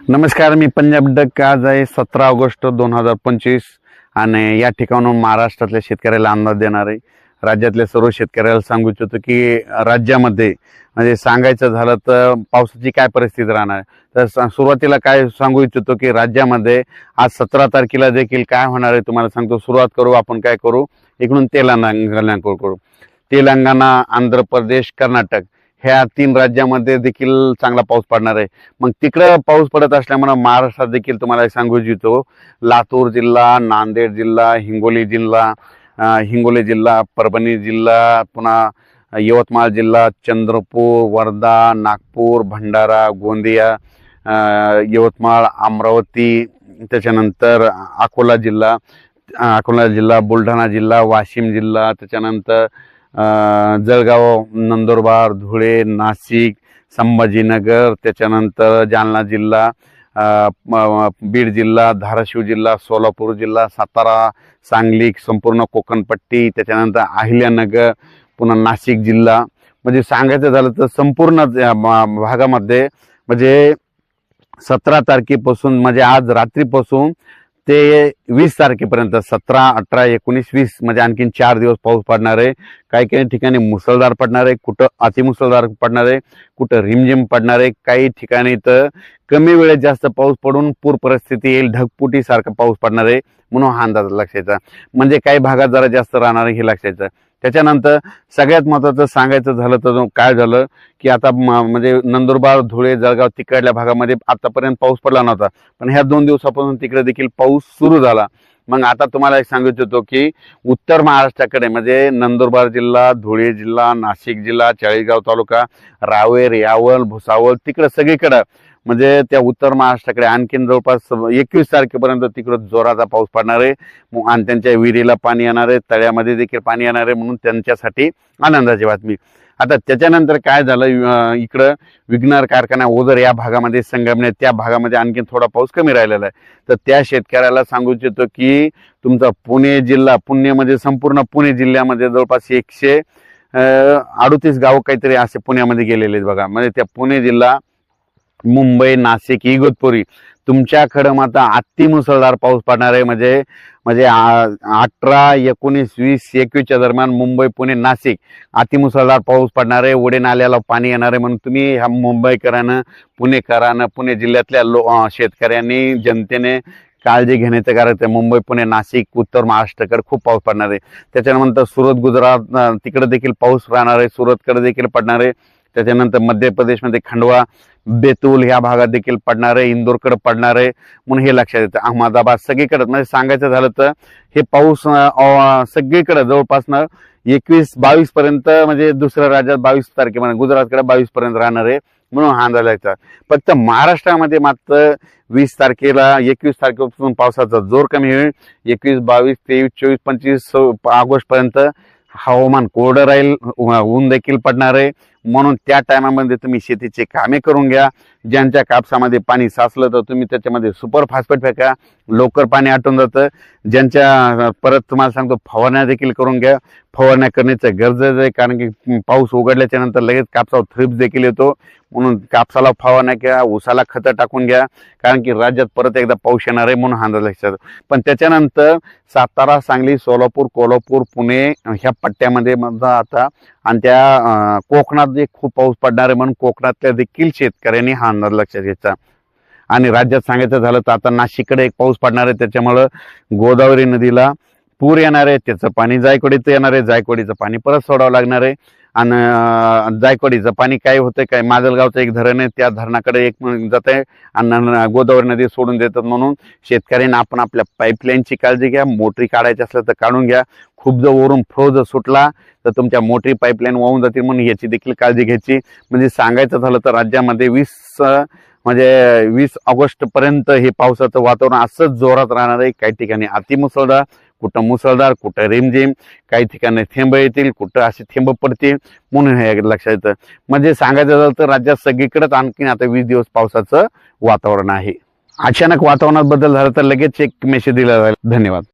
नमस्कार, मी पंजाब डक. आज आहे 17 ऑगस्ट 2025 आणि या ठिकाणून महाराष्ट्रातल्या शेतकऱ्याला अंदाज देणार आहे. राज्यातल्या सर्व शेतकऱ्याला सांगू इच्छितो की राज्यामध्ये म्हणजे सांगायचं झालं तर पावसाची काय परिस्थिती राहणार. तर सुरुवातीला काय सांगू इच्छितो की राज्यामध्ये आज 17 तारखेला देखील काय होणार आहे तुम्हाला सांगतो. सुरुवात करू आपण काय करू इकडून तेलंगणा करू. तेलंगणा, आंध्र प्रदेश, कर्नाटक ह्या 3 राज्यामध्ये देखील चांगला पाऊस पडणार आहे. मग तिकडे पाऊस पडत असल्यामुळे महाराष्ट्रात देखील तुम्हाला सांगू इच्छितो लातूर जिल्हा, नांदेड जिल्हा, हिंगोली जिल्हा, परभणी जिल्हा, पुन्हा यवतमाळ जिल्हा, चंद्रपूर, वर्धा, नागपूर, भंडारा, गोंदिया, यवतमाळ, अमरावती, त्याच्यानंतर अकोला जिल्हा, बुलढाणा जिल्हा, वाशिम जिल्हा, त्याच्यानंतर जळगाव, नंदुरबार, धुळे, नाशिक, संभाजीनगर, त्याच्यानंतर जालना जिल्हा, बीड जिल्हा, धाराशिव जिल्हा, सोलापूर जिल्हा, सातारा, सांगली, संपूर्ण कोकणपट्टी, त्याच्यानंतर अहिल्यानगर, पुन्हा नाशिक जिल्हा. म्हणजे सांगायचं झालं तर संपूर्ण भागामध्ये म्हणजे 17 तारखेपासून म्हणजे आज रात्रीपासून ते 20 तारखेपर्यंत 17, 18, 19, 20 म्हणजे आणखीन 4 दिवस पाऊस पडणार आहे. काही ठिकाणी मुसळधार पडणार आहे, कुठं अतिमुसळधार पडणार आहे, कुठं रिमझिम पडणार आहे. काही ठिकाणी तर कमी वेळेत जास्त पाऊस पडून पूर परिस्थिती येईल, ढगफुटी सारखा पाऊस पडणार आहे म्हणून हा अंदाज लक्षायचा. म्हणजे काही भागात जरा जास्त राहणार आहे हे लक्षायचं. त्याच्यानंतर सगळ्यात महत्त्वाचं सांगायचं झालं तर काय झालं की आता म्हणजे नंदुरबार, धुळे, जळगाव तिकडल्या भागामध्ये आतापर्यंत पाऊस पडला नव्हता, पण ह्या 2 दिवसापासून तिकडे देखील पाऊस सुरू झाला. मग आता तुम्हाला एक सांगू इच्छितो की उत्तर महाराष्ट्राकडे म्हणजे नंदुरबार जिल्हा, धुळे जिल्हा, नाशिक जिल्हा, चाळीसगाव तालुका, रावेर, यावल, भुसावळ तिकडे सगळीकडे म्हणजे त्या उत्तर महाराष्ट्राकडे आणखीन जवळपास 21 तारखेपर्यंत तिकडे जोराचा पाऊस पडणार आहे आणि त्यांच्या विहिरीला पाणी येणार आहे, तळ्यामध्ये देखील पाणी येणार आहे म्हणून त्यांच्यासाठी आनंदाची बातमी. आता त्याच्यानंतर काय झालं इकडं विघ्नर कारखाना ओझर या भागामध्ये संगमनेर त्या भागामध्ये आणखीन थोडा पाऊस कमी राहिलेला आहे. तर त्या शेतकऱ्याला सांगू इच्छितो की तुमचा पुणे जिल्हा, पुणे म्हणजे संपूर्ण पुणे जिल्ह्यामध्ये जवळपास 138 गाव काहीतरी असे पुण्यामध्ये गेलेले आहेत बघा. म्हणजे त्या पुणे जिल्हा, मुंबई, नाशिक, इगतपुरी तुमच्याकडं मात्र अतिमुसळधार पाऊस पडणार आहे. म्हणजे 18, 19, 20, 21 दरम्यान मुंबई, पुणे, नाशिक अतिमुसळधार पाऊस पडणार आहे. ओढे नाल्याला पाणी येणार आहे म्हणून तुम्ही ह्या मुंबईकरांना, पुणेकरांना, पुणे जिल्ह्यातल्या शेतकऱ्यांनी, जनतेने काळजी घेण्याचं कारण ते मुंबई, पुणे, नाशिक, उत्तर महाराष्ट्राकडे खूप पाऊस पडणार आहे. त्याच्यानंतर सुरत, गुजरात तिकडे देखील पाऊस राहणार आहे, सुरतकडे देखील पडणार आहे. त्याच्यानंतर मध्य प्रदेशमध्ये खंडवा, बेतूल ह्या भागात देखील पडणार आहे, इंदोरकडे पडणार आहे म्हणून हे लक्षात येतं. अहमदाबाद सगळीकडे म्हणजे सांगायचं झालं तर हे पाऊस सगळीकडे जवळपास 21-22 पर्यंत म्हणजे दुसऱ्या राज्यात 22 तारखेपर्यंत, गुजरातकडे 22 पर्यंत राहणार आहे म्हणून हा अंदाज लागतात. फक्त महाराष्ट्रामध्ये मात्र 20 तारखेला 21 तारखेपासून पावसाचा जोर कमी होईल. 21, 22, 23, 24, 25 ऑगस्ट पर्यंत हवामान कोरडं राहील, ऊन देखील पडणार आहे म्हणून त्या टायमामध्ये तुम्ही शेतीचे कामे करून घ्या. ज्यांच्या कापसामध्ये पाणी साचलं तर तुम्ही त्याच्यामध्ये सुपर फॉस्फेट फेका, लवकर पाणी आटून जातं. ज्यांच्या परत तुम्हाला सांगतो फवारण्या देखील करून घ्या. फवारण्या करण्याचं गरजेचं आहे कारण की पाऊस उघडल्याच्या नंतर लगेच कापसावर थ्रिप्स देखील येतो म्हणून कापसाला फवारण्या घ्या, ऊसाला खतं टाकून घ्या कारण की राज्यात परत एकदा पाऊस येणार आहे म्हणून अंदाज लक्षात. पण त्याच्यानंतर सातारा, सांगली, सोलापूर, कोल्हापूर, पुणे ह्या पट्ट्यामध्ये आता आणि त्या कोकणात खूप पाऊस पडणार आहे म्हणून कोकणातल्या देखील शेतकऱ्यांनी हा अंदाज लक्षात घ्यायचा. आणि राज्यात सांगायचं झालं तर आता नाशिककडे एक पाऊस पडणार आहे, त्याच्यामुळं गोदावरी नदीला पूर येणार आहे, त्याचं पाणी जायकवाडीचं येणार आहे, जायकवाडीचं पाणी परत सोडावं लागणार आहे. आणि जायकवाडीचं पाणी काय होतंय काय माजलगावचं एक धरण आहे त्या धरणाकडे एक जात आहे आणि गोदावरी नदी सोडून देतात म्हणून शेतकऱ्यांना आपण आपल्या पाईपलाईनची काळजी घ्या. मोटरी काढायची असलं तर काढून घ्या. खूप जर वरून फ्लो जर सुटला तर तुमच्या मोटरी पाईपलाईन वाहून जातील म्हणून याची देखील काळजी घ्यायची. म्हणजे सांगायचं झालं तर राज्यामध्ये 20 ऑगस्ट पर्यंत हे पावसाचं वातावरण असंच जोरात राहणार आहे. काही ठिकाणी अतिमुसळधार, कुठं मुसळधार, कुठं रिमझिम, काही ठिकाणी थेंब येतील, कुठं असे थेंब पडतील म्हणून हे लक्षात येतं. म्हणजे सांगायचं झालं तर राज्यात सगळीकडेच आणखीन आता 20 दिवस पावसाचं वातावरण आहे. अचानक वातावरणात बदल झाला तर लगेच एक मेसेज दिला जाईल. धन्यवाद.